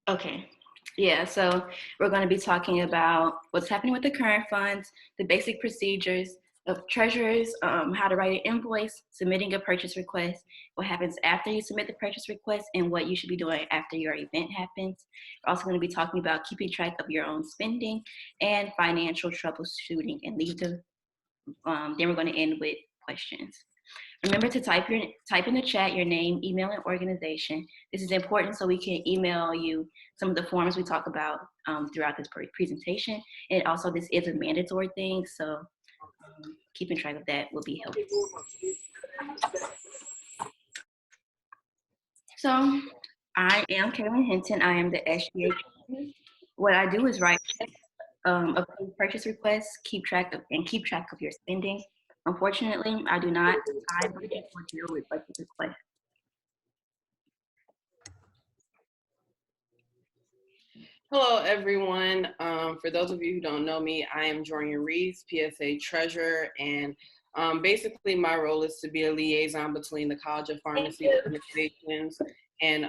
Okay. Yeah, so we're going to be talking about what's happening with the current funds, the basic procedures of treasurers, how to write an invoice, submitting a purchase request, what happens after you submit the purchase request, and what you should be doing after your event happens. We're also going to be talking about keeping track of your own spending and financial troubleshooting, and then we're going to end with questions. Remember to type in the chat your name, email, and organization. This is important so we can email you some of the forms we talk about throughout this presentation. And also, this is a mandatory thing, so keeping track of that will be helpful. So, I am Kaelyn Hinton. I am the SGA Treasurer. What I do is write approve purchase requests, keep track of your spending. Unfortunately, I do not tie budget or deal with budget requests. Hello, everyone. For those of you who don't know me, I am Jorian Reeves, PSA Treasurer, and basically my role is to be a liaison between the College of Pharmacy organizations and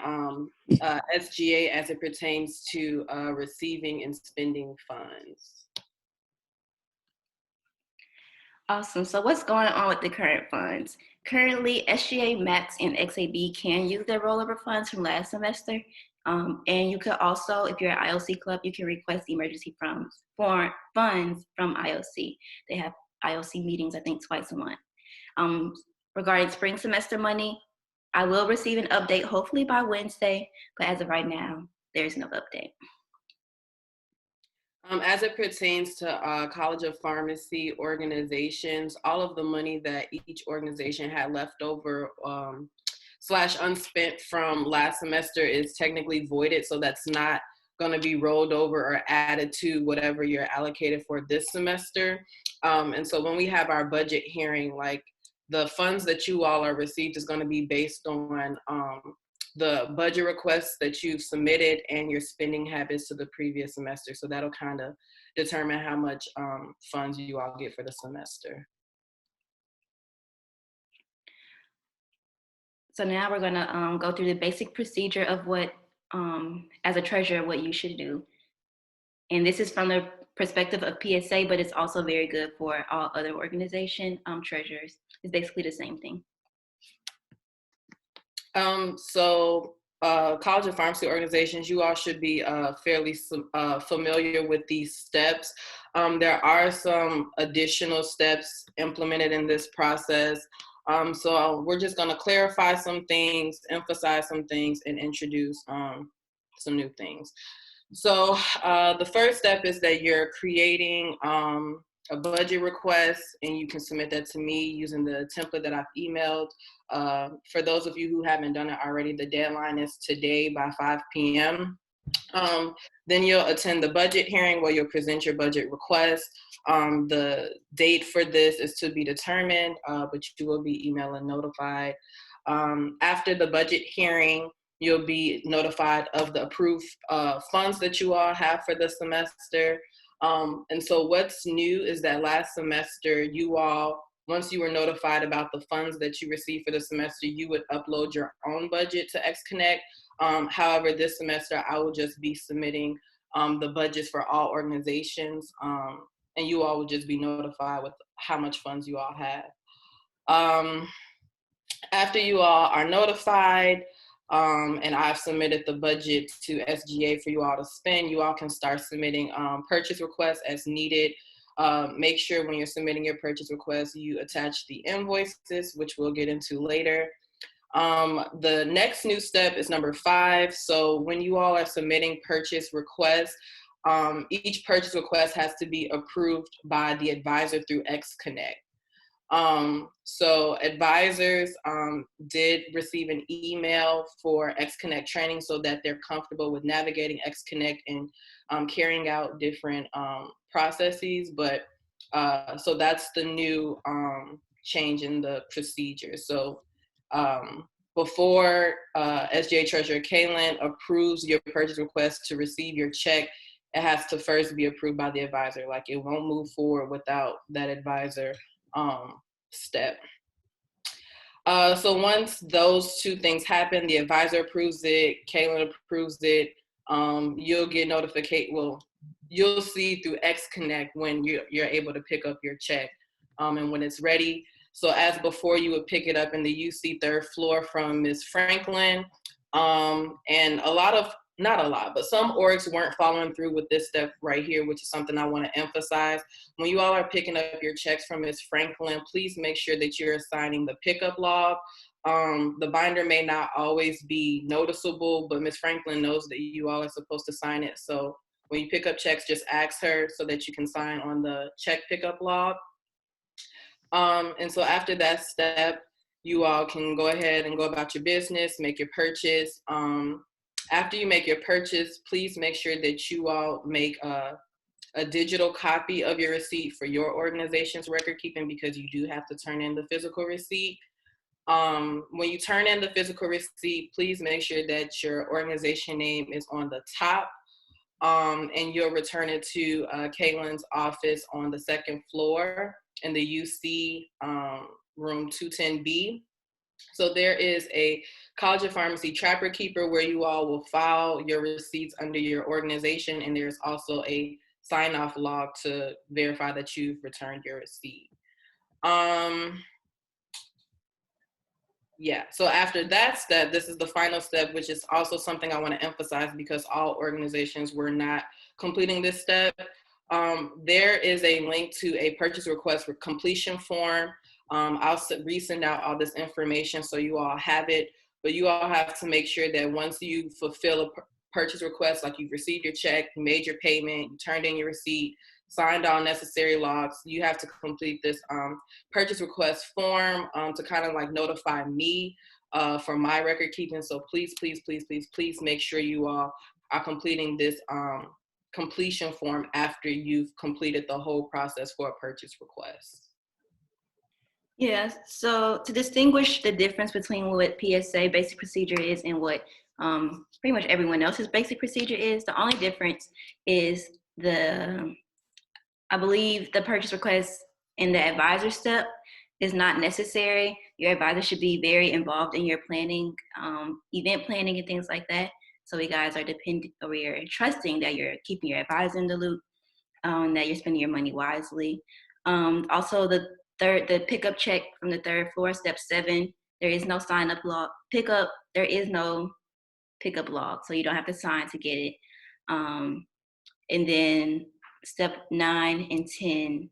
SGA as it pertains to receiving and spending funds. Awesome. So what's going on with the current funds? Currently, SGA, MAPS, and XAB can use their rollover funds from last semester. And you could also, if you're an IOC club, you can request emergency funds from IOC. They have IOC meetings, I think, twice a month. Regarding spring semester money, I will receive an update hopefully by Wednesday, but as of right now, there's no update. As it pertains to College of Pharmacy organizations, all of the money that each organization had left over / unspent from last semester is technically voided, so that's not going to be rolled over or added to whatever you're allocated for this semester. And so when we have our budget hearing, like the funds that you all are received is going to be based on the budget requests that you've submitted and your spending habits to the previous semester. So that'll kind of determine how much funds you all get for the semester. So now we're gonna go through the basic procedure of what, as a treasurer, what you should do. And this is from the perspective of PSA, but it's also very good for all other organization treasurers. It's basically the same thing. College of Pharmacy organizations, you all should be fairly familiar with these steps. There are some additional steps implemented in this process. So we're just going to clarify some things, emphasize some things, and introduce some new things. So the first step is that you're creating a budget request, and you can submit that to me using the template that I've emailed. For those of you who haven't done it already, the deadline is today by 5 p.m. Then you'll attend the budget hearing where you'll present your budget request. The date for this is to be determined, but you will be emailed and notified. After the budget hearing, you'll be notified of the approved funds that you all have for the semester. And so what's new is that last semester, you all, once you were notified about the funds that you received for the semester, you would upload your own budget to XConnect. However, this semester, I will just be submitting the budgets for all organizations, and you all will just be notified with how much funds you all have. After you all are notified, and I've submitted the budget to SGA for you all to spend, you all can start submitting purchase requests as needed. Make sure when you're submitting your purchase request, you attach the invoices, which we'll get into later. The next new step is number 5. So when you all are submitting purchase requests, each purchase request has to be approved by the advisor through XConnect. So advisors did receive an email for XConnect training so that they're comfortable with navigating XConnect and carrying out different processes. But so that's the new change in the procedure. So before SGA Treasurer Kaelyn approves your purchase request to receive your check, it has to first be approved by the advisor. Like, it won't move forward without that advisor step. So once those two things happen, the advisor approves it, Kaelyn approves it, you'll get notification. Well, you'll see through X Connect when you're able to pick up your check, and when it's ready. So as before, you would pick it up in the UC third floor from Ms. Franklin. And not a lot, but some orgs weren't following through with this step right here, which is something I want to emphasize. When you all are picking up your checks from Ms. Franklin, please make sure that you're assigning the pickup log. The binder may not always be noticeable, but Ms. Franklin knows that you all are supposed to sign it. So when you pick up checks, just ask her so that you can sign on the check pickup log. And so after that step, you all can go ahead and go about your business, make your purchase. After you make your purchase, please make sure that you all make a digital copy of your receipt for your organization's record keeping, because you do have to turn in the physical receipt. When you turn in the physical receipt, please make sure that your organization name is on the top, and you'll return it to Kaelyn's office on the second floor in the UC room 210B. So there is a College of Pharmacy Trapper Keeper where you all will file your receipts under your organization, and there's also a sign-off log to verify that you've returned your receipt. Yeah, so after that step, this is the final step, which is also something I want to emphasize because all organizations were not completing this step. There is a link to a purchase request for completion form. I'll resend out all this information so you all have it, but you all have to make sure that once you fulfill a purchase request, like you've received your check, you made your payment, you turned in your receipt, signed all necessary logs, you have to complete this purchase request form to kind of like notify me for my record keeping. So please, please, please, please, please make sure you all are completing this completion form after you've completed the whole process for a purchase request. Yeah, so to distinguish the difference between what PSA basic procedure is and what pretty much everyone else's basic procedure is, the only difference is I believe the purchase request in the advisor step is not necessary. Your advisor should be very involved in your planning, event planning and things like that. So you guys are you're trusting that you're keeping your advisor in the loop, that you're spending your money wisely. Also the pickup check from the third floor, step 7, there is no sign up log. Pickup, there is no pickup log, so you don't have to sign to get it. And then step 9 and 10,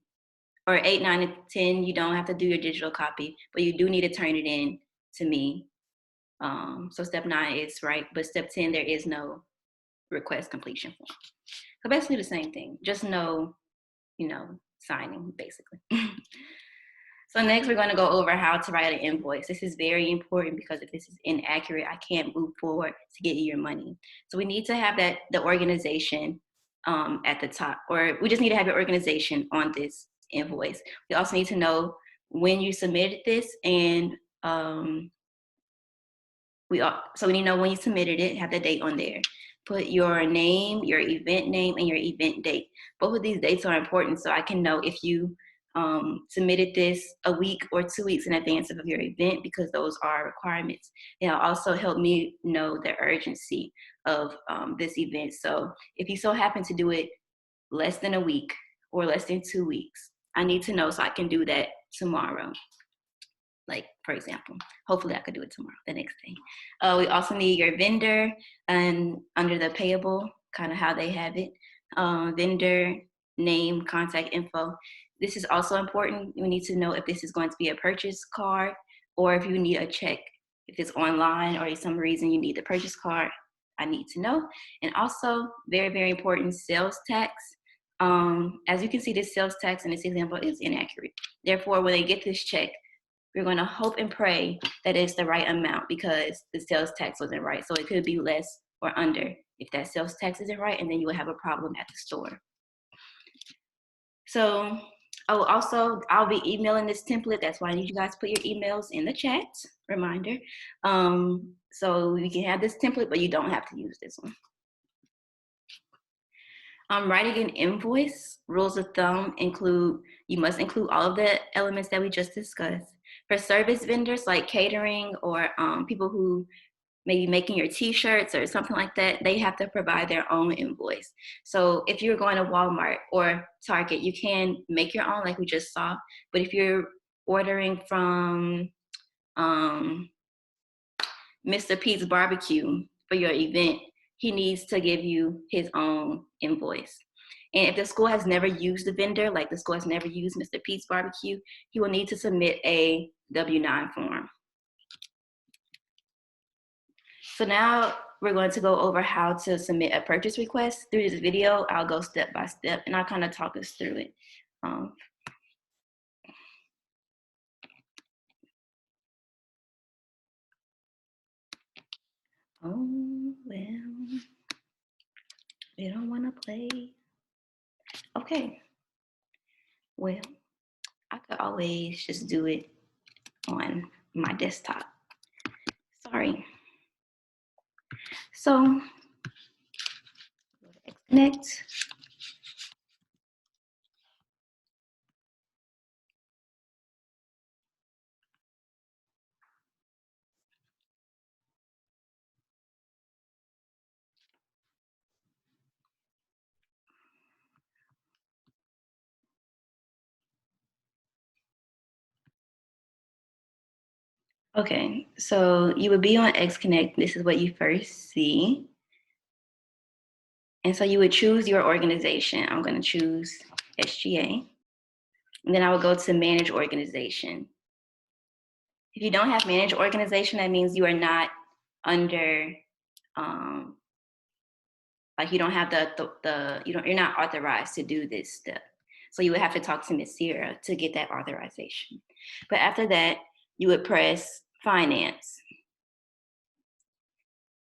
or 8, 9, and 10, you don't have to do your digital copy, but you do need to turn it in to me. So step 9 is right, but step 10, there is no request completion form. So basically the same thing, just no, signing basically. So next we're going to go over how to write an invoice. This is very important because if this is inaccurate, I can't move forward to get you your money. So we need to have the organization at the top, or we just need to have your organization on this invoice. We also need to know when you submitted this, and we need to know when you submitted it, have the date on there. Put your name, your event name, and your event date. Both of these dates are important so I can know if you submitted this a week or 2 weeks in advance of your event, because those are requirements. It'll also help me know the urgency of this event. So if you so happen to do it less than a week or less than 2 weeks, I need to know so I can do that tomorrow. Like, for example, hopefully I could do it tomorrow, the next day. We also need your vendor, and under the payable, kind of how they have it, vendor name, contact info. This is also important. We need to know if this is going to be a purchase card or if you need a check. If it's online or for some reason you need the purchase card, I need to know. And also, very, very important, sales tax. As you can see, this sales tax in this example is inaccurate. Therefore, when they get this check, we're going to hope and pray that it's the right amount, because the sales tax wasn't right. So it could be less or under if that sales tax isn't right, and then you will have a problem at the store. So, I'll be emailing this template. That's why I need you guys to put your emails in the chat, reminder. So you can have this template, but you don't have to use this one. Writing an invoice, rules of thumb include, you must include all of the elements that we just discussed. For service vendors like catering or people who maybe making your t-shirts or something like that, they have to provide their own invoice. So if you're going to Walmart or Target, you can make your own like we just saw. But if you're ordering from Mr. Pete's Barbecue for your event, he needs to give you his own invoice. And if the school has never used the vendor, like the school has never used Mr. Pete's Barbecue, he will need to submit a W-9 form. So now we're going to go over how to submit a purchase request. Through this video, I'll go step by step and I'll kind of talk us through it. Oh, well, they don't want to play. Okay. Well, I could always just do it on my desktop. Sorry. So, connect. Okay, so you would be on XConnect. This is what you first see. And so you would choose your organization. I'm going to choose SGA. And then I would go to manage organization. If you don't have manage organization, that means you are not under, like you don't have you're not authorized to do this step. So you would have to talk to Ms. Sierra to get that authorization. But after that, you would press finance.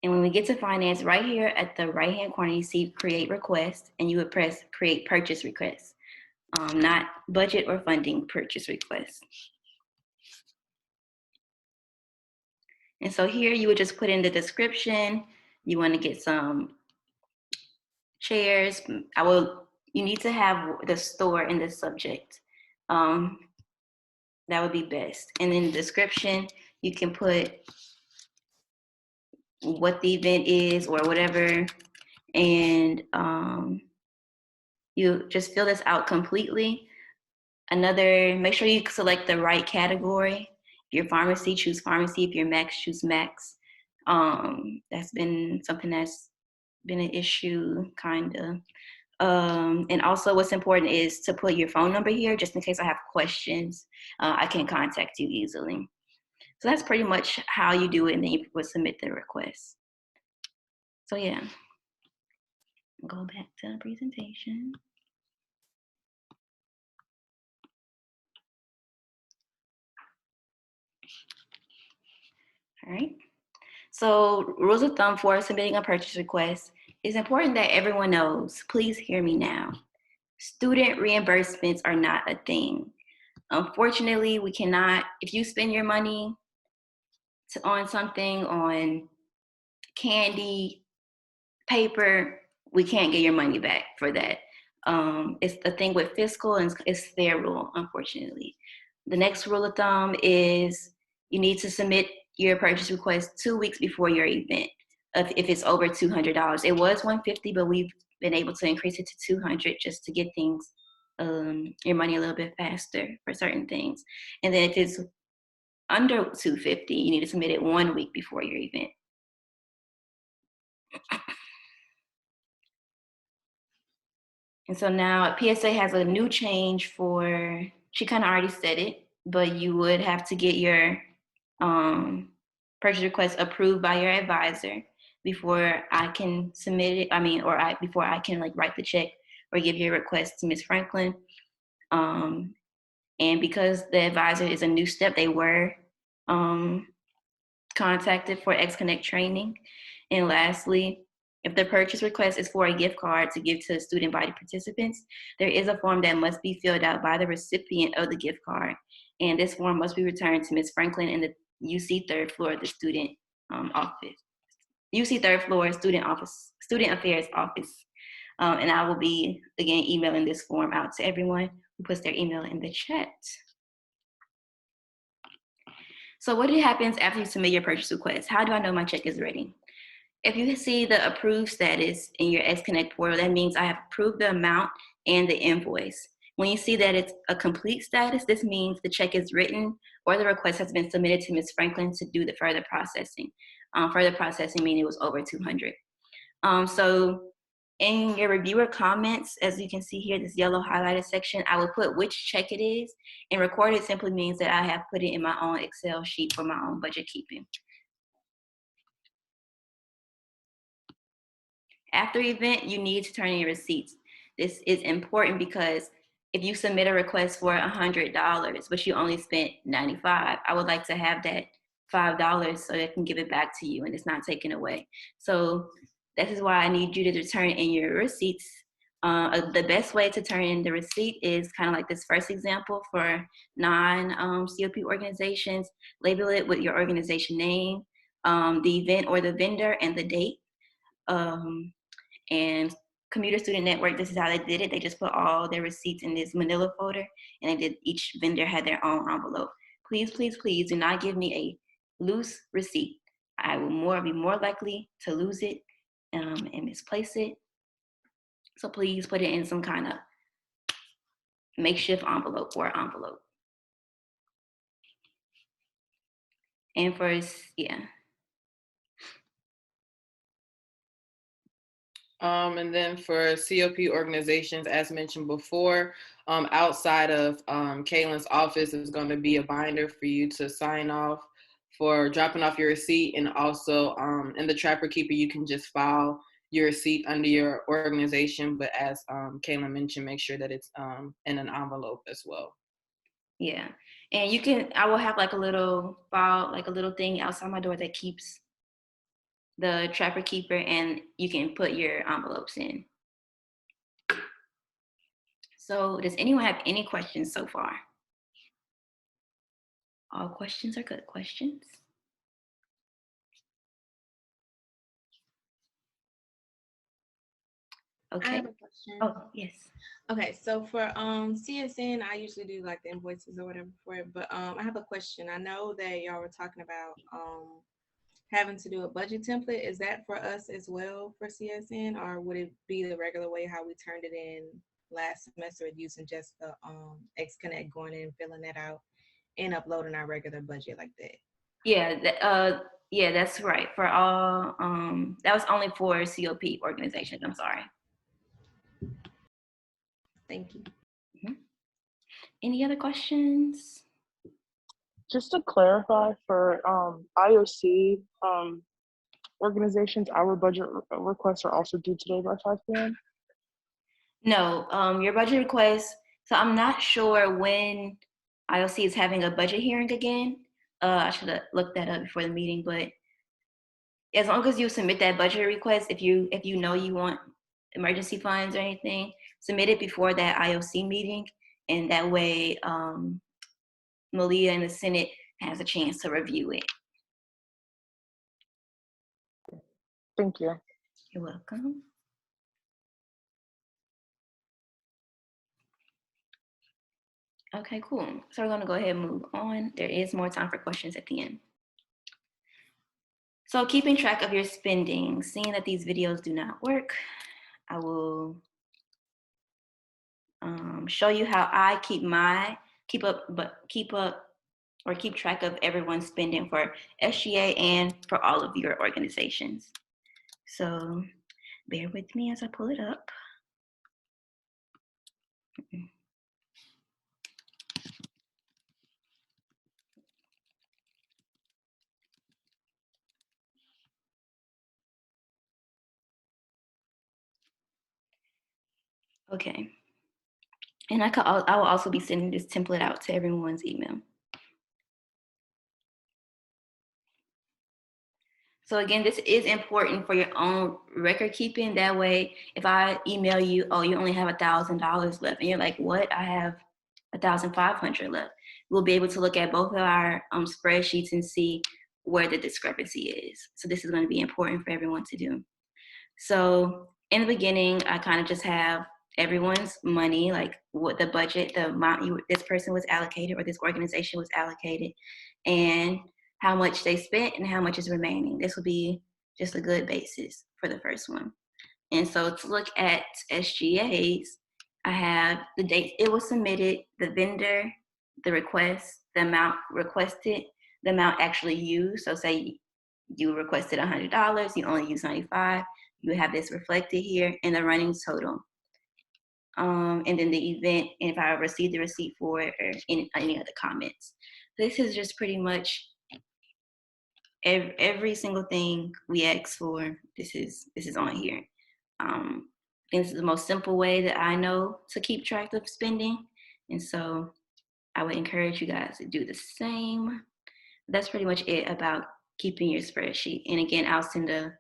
And when we get to finance, right here at the right-hand corner, you see create request, and you would press create purchase request, not budget or funding, purchase request. And so here you would just put in the description. You want to get some chairs. You need to have the store in the subject. That would be best. And in the description, you can put what the event is or whatever. And you just fill this out completely. Make sure you select the right category. If you're pharmacy, choose pharmacy. If you're max, choose max. That's been something that's been an issue, kind of. And also what's important is to put your phone number here, just in case I have questions, I can contact you easily. So that's pretty much how you do it, and then you would submit the request. So yeah, go back to the presentation. All right. So rules of thumb for submitting a purchase request. It's important that everyone knows, please hear me now. Student reimbursements are not a thing. Unfortunately, we cannot, if you spend your money on something, on candy, paper, we can't get your money back for that. It's the thing with fiscal, and it's their rule, unfortunately. The next rule of thumb is you need to submit your purchase request 2 weeks before your event. If it's over $200, it was $150, but we've been able to increase it to $200 just to get things, your money a little bit faster for certain things. And then if it's under $250, you need to submit it 1 week before your event. And so now PSA has a new change for, she kind of already said it, but you would have to get your purchase request approved by your advisor before I can submit it. Before I can like write the check or give your request to Ms. Franklin. And because the advisor is a new step, they were contacted for XConnect training. And lastly, if the purchase request is for a gift card to give to student body participants, there is a form that must be filled out by the recipient of the gift card. And this form must be returned to Ms. Franklin in the UC third floor of the student office. UC third floor student affairs office. And I will be, again, emailing this form out to everyone who puts their email in the chat. So what happens after you submit your purchase request? How do I know my check is ready? If you see the approved status in your XConnect portal, that means I have approved the amount and the invoice. When you see that it's a complete status, this means the check is written or the request has been submitted to Ms. Franklin to do the further processing. Further processing meaning it was over 200. So in your reviewer comments, as you can see here, this yellow highlighted section, I will put which check it is, and recorded simply means that I have put it in my own Excel sheet for my own budget keeping. After event, you need to turn in your receipts. This is important because if you submit a request for $100, but you only spent $95, I would like to have that $5 so they can give it back to you and it's not taken away. So this is why I need you to turn in your receipts. The best way to turn in the receipt is kind of like this first example for non-COP organizations. Label it with your organization name, the event or the vendor, and the date. And Commuter Student Network, this is how they did it. They just put all their receipts in this manila folder, and they did, each vendor had their own envelope. Please, please, please do not give me a loose receipt. I will be more likely to lose it and misplace it. So please put it in some kind of makeshift envelope or envelope. And And then for COP organizations, as mentioned before, outside of Kaelyn's office is going to be a binder for you to sign off for dropping off your receipt. And also in the Trapper Keeper, you can just file your receipt under your organization. But as Kaelyn mentioned, make sure that it's in an envelope as well. Yeah. And I will have like a little file, like a little thing outside my door that keeps the Trapper Keeper, and you can put your envelopes in. So does anyone have any questions so far? All questions are good questions. Okay. I have a question. Oh, yes. Okay, so for CSN, I usually do like the invoices or whatever for it, but I have a question. I know that y'all were talking about having to do a budget template. Is that for us as well for CSN, or would it be the regular way how we turned it in last semester using just the XConnect, going in, filling that out, and uploading our regular budget like that? Yeah, that's right. For all, that was only for COP organizations. I'm sorry. Thank you. Mm-hmm. Any other questions? Just to clarify, for IOC organizations, our budget requests are also due today by 5 p.m.? No, your budget request. So I'm not sure when IOC is having a budget hearing again. I should have looked that up before the meeting, but as long as you submit that budget request, if you know you want emergency funds or anything, submit it before that IOC meeting, and that way Malia and the Senate has a chance to review it. Thank you. You're welcome. Okay, cool. So we're gonna go ahead and move on. There is more time for questions at the end. So keeping track of your spending, seeing that these videos do not work, I will show you how I keep track of everyone's spending for SGA and for all of your organizations. So bear with me as I pull it up. Okay. And I will also be sending this template out to everyone's email. So again, this is important for your own record keeping. That way, if I email you, oh, you only have $1,000 left, and you're like, what? I have 1,500 left. We'll be able to look at both of our spreadsheets and see where the discrepancy is. So this is going to be important for everyone to do. So in the beginning, I kind of just have everyone's money, like what the budget, the amount this person was allocated or this organization was allocated. and how much they spent and how much is remaining. This will be just a good basis for the first one. And so to look at SGAs, I have the date it was submitted, the vendor, the request, the amount requested, the amount actually used. So say you requested $100, you only used 95, you have this reflected here, and the running total. And then the event, and if I received the receipt for it, or any other comments. This is just pretty much every single thing we ask for. This is on here. I think this is the most simple way that I know to keep track of spending, and so I would encourage you guys to do the same. That's pretty much it about keeping your spreadsheet. And again, I'll send a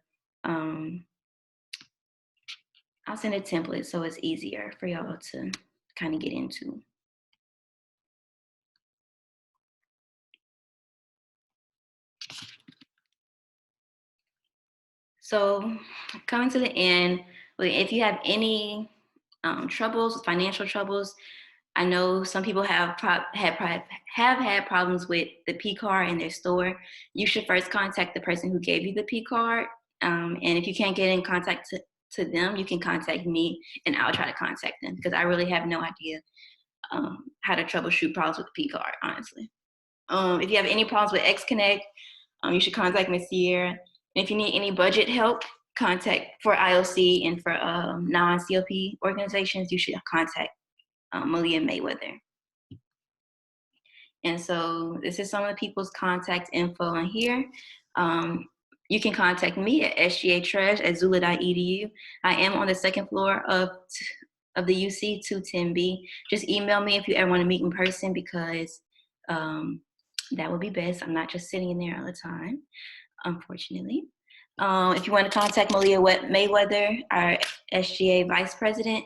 template so it's easier for y'all to kind of get into. So coming to the end, if you have any troubles, financial troubles, I know some people have had problems with the P card in their store. You should first contact the person who gave you the P card. And if you can't get in contact to them, you can contact me and I'll try to contact them, because I really have no idea how to troubleshoot problems with the P card, honestly. If you have any problems with XConnect, you should contact Ms. Sierra. And if you need any budget help, contact for IOC, and for non-CLP organizations, you should contact Malia Mayweather. And so this is some of the people's contact info on here. You can contact me at sgatresh@zula.edu. I am on the second floor of the UC 210B. Just email me if you ever want to meet in person, because that would be best. I'm not just sitting in there all the time, unfortunately. If you want to contact Malia Mayweather, our SGA Vice President,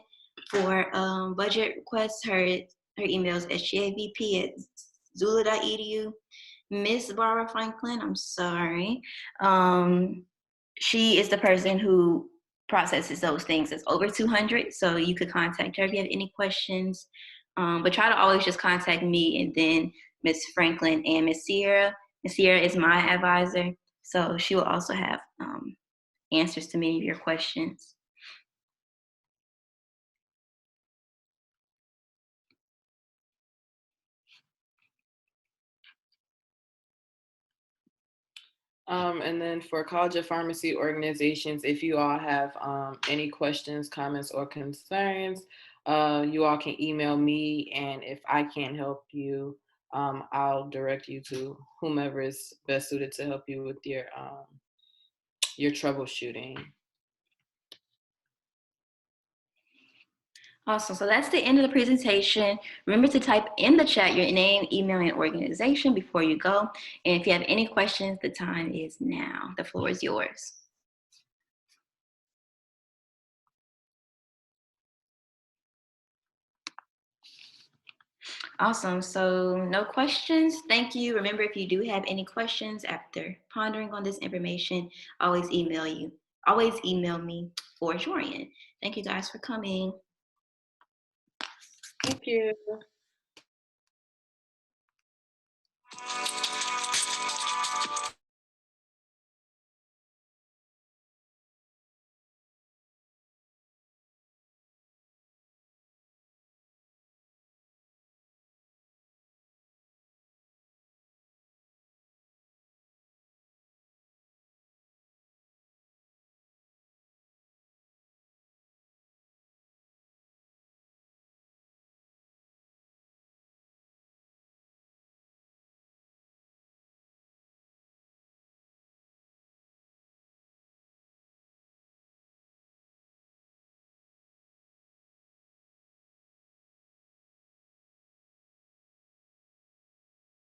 for budget requests, her email is sgavp@zula.edu. Miss Barbara Franklin, I'm sorry. She is the person who processes those things that's over 200. So you could contact her if you have any questions. But try to always just contact me, and then Miss Franklin and Miss Sierra. Miss Sierra is my advisor, so she will also have answers to many of your questions. And then for College of Pharmacy organizations, if you all have any questions, comments, or concerns, you all can email me, and if I can't help you, I'll direct you to whomever is best suited to help you with your troubleshooting. Awesome. So that's the end of the presentation. Remember to type in the chat your name, email, and organization before you go. And if you have any questions, the time is now. The floor is yours. Awesome. So no questions. Thank you. Remember, if you do have any questions after pondering on this information, always email me or Jorian. Thank you guys for coming. Thank you.